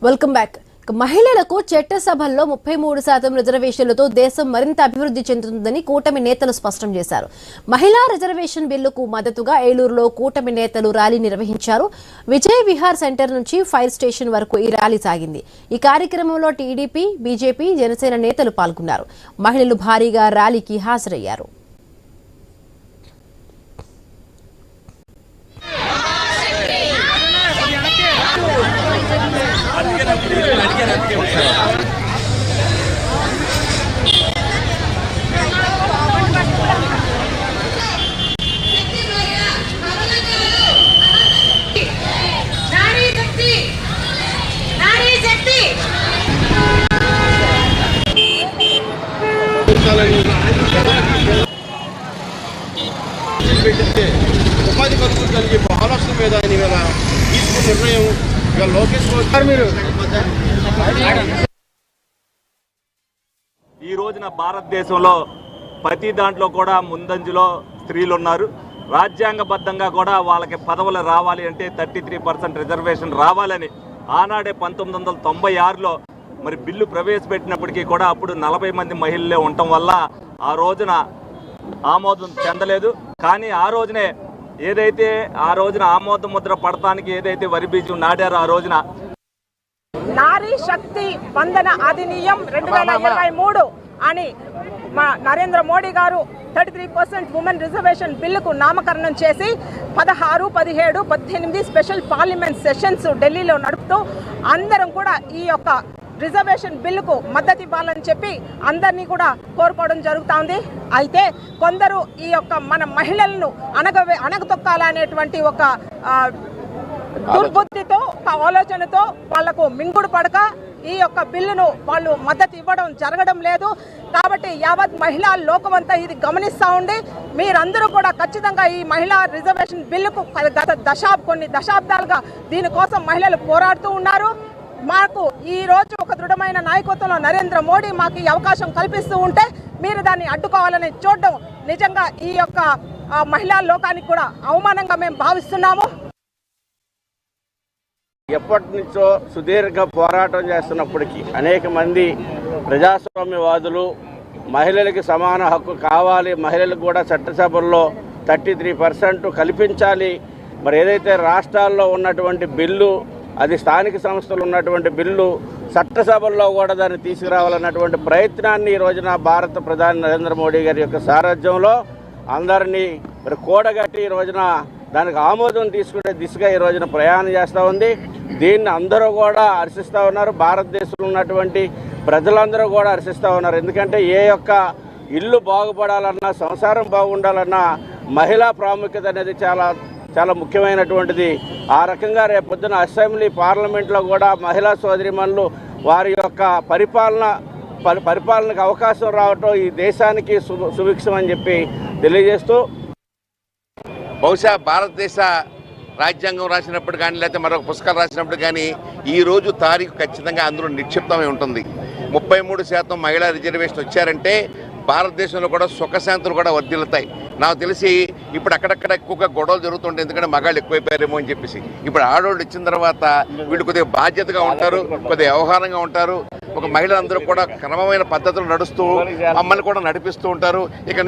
Welcome back. మహిళలకు చట్టసభల్లో 33% రిజర్వేషన్లతో దేశం మరింత అభివృద్ధి చెందుతుందని కూటమి నేతలు స్పష్టం చేశారు. మహిళా రిజర్వేషన్ బిల్లుకు మద్దతుగా ఏలూరులో కూటమి నేతలు ర్యాలీ నిర్వహించారు. విజయ్ విహార్ సెంటర్ నుంచి ఫైర్ స్టేషన్ వరకు ఈ ర్యాలీ సాగింది. ఈ కార్యక్రమంలో టీడీపీ, బీజేపీ, జనసేన నేతలు పాల్గొన్నారు. మహిళలు భారీగా ర్యాలీకి హాజరయ్యారు. ఉపాధి కలుగు కలిగి మహారాష్ట్ర మీద తీసుకున్న నిర్ణయం లోకేష్ మీరు ఈ రోజున భారతదేశంలో ప్రతి దాంట్లో కూడా ముందంజలో స్త్రీలు ఉన్నారు. రాజ్యాంగబద్ధంగా కూడా వాళ్ళకి పదవులు రావాలి అంటే 33% రిజర్వేషన్ రావాలని ఆనాడే 1996లో మరి బిల్లు ప్రవేశపెట్టినప్పటికీ కూడా అప్పుడు 40 మంది మహిళలే ఉండటం వల్ల ఆ రోజున ఆమోదం చెందలేదు. కానీ ఆ రోజునే ఏదైతే ఆ రోజున ఆమోద ముద్ర పడటానికి ఏదైతే వరి బీజం నాడారో ఆ రోజున నారీ శక్తి వందన అధినియం 2023 అని మా నరేంద్ర మోడీ గారు 33% ఉమెన్ రిజర్వేషన్ బిల్లుకు నామకరణం చేసి 16, 17, 18 స్పెషల్ పార్లమెంట్ సెషన్స్ ఢిల్లీలో నడుపుతూ అందరం కూడా ఈ యొక్క రిజర్వేషన్ బిల్లుకు మద్దతు ఇవ్వాలని చెప్పి అందరినీ కూడా కోరుకోవడం జరుగుతోంది. అయితే కొందరు ఈ యొక్క మన మహిళలను అణగతొక్కాలనేటువంటి ఒక దుర్బుద్ధితో, ఆలోచనతో వాళ్లకు మింగుడు పడక ఈ యొక్క బిల్లును వాళ్ళు మద్దతు ఇవ్వడం జరగడం లేదు. కాబట్టి యావత్ మహిళా లోకమంతా ఇది గమనిస్తూ ఉండి మీరందరూ కూడా ఖచ్చితంగా ఈ మహిళా రిజర్వేషన్ బిల్లుకు కొన్ని దశాబ్దాలుగా దీనికోసం మహిళలు పోరాడుతూ ఉన్నారు. మాకు ఈ రోజు ఒక దృఢమైన నాయకత్వంలో నరేంద్ర మోడీ మాకు ఈ అవకాశం కల్పిస్తూ ఉంటే మీరు దాన్ని అడ్డుకోవాలని చూడడం నిజంగా ఈ యొక్క మహిళా లోకానికి కూడా అవమానంగా మేము భావిస్తున్నాము. ఎప్పటి నుంచో సుదీర్ఘ పోరాటం చేస్తున్నప్పటికీ అనేక మంది ప్రజాస్వామ్యవాదులు మహిళలకి సమాన హక్కు కావాలి, మహిళలకు కూడా చట్టసభల్లో 33% కల్పించాలి, మరి ఏదైతే రాష్ట్రాల్లో ఉన్నటువంటి బిల్లు అది స్థానిక సంస్థలు ఉన్నటువంటి బిల్లు చట్టసభల్లో కూడా దాన్ని తీసుకురావాలన్నటువంటి ప్రయత్నాన్ని ఈ రోజున భారత ప్రధాని నరేంద్ర మోడీ గారి యొక్క సారథ్యంలో అందరినీ మరి కూడగట్టి ఈ రోజున దానికి ఆమోదం తీసుకునే దిశగా ఈ రోజున ప్రయాణం చేస్తూ ఉంది. దీన్ని అందరూ కూడా హర్షిస్తూ ఉన్నారు. భారతదేశంలో ఉన్నటువంటి ప్రజలందరూ కూడా హర్షిస్తూ ఉన్నారు. ఎందుకంటే ఏ యొక్క ఇల్లు బాగుపడాలన్నా, సంసారం బాగుండాలన్నా మహిళా ప్రాముఖ్యత అనేది చాలా చాలా ముఖ్యమైనటువంటిది. ఆ రకంగా రేపొద్దున అసెంబ్లీ, పార్లమెంట్లో కూడా మహిళా సోదరిమణులు వారి యొక్క పరిపాలనకు అవకాశం రావటం ఈ దేశానికి సుభిక్షం అని చెప్పి తెలియజేస్తూ, బహుశా భారతదేశ రాజ్యాంగం రాసినప్పుడు కానీ లేకపోతే మరొక పుస్తకాలు రాసినప్పుడు కానీ ఈరోజు తారీఖు ఖచ్చితంగా అందులో నిక్షిప్తమై ఉంటుంది. 33% మహిళా రిజర్వేషన్ వచ్చారంటే భారతదేశంలో కూడా సుఖశాంతులు కూడా వర్ధిల్లుతాయి. నాకు తెలిసి ఇప్పుడు అక్కడక్కడ ఎక్కువగా గొడవలు జరుగుతుంటాయి, ఎందుకంటే మగాళ్ళు ఎక్కువైపోయారేమో అని చెప్పేసి. ఇప్పుడు ఆడవాళ్ళు ఇచ్చిన తర్వాత వీళ్ళు కొద్దిగా బాధ్యతగా ఉంటారు, కొద్దిగా వ్యవహారంగా ఉంటారు. ఒక మహిళలందరూ కూడా క్రమమైన పద్ధతులు నడుస్తూ మమ్మల్ని కూడా నడిపిస్తూ ఉంటారు. ఇక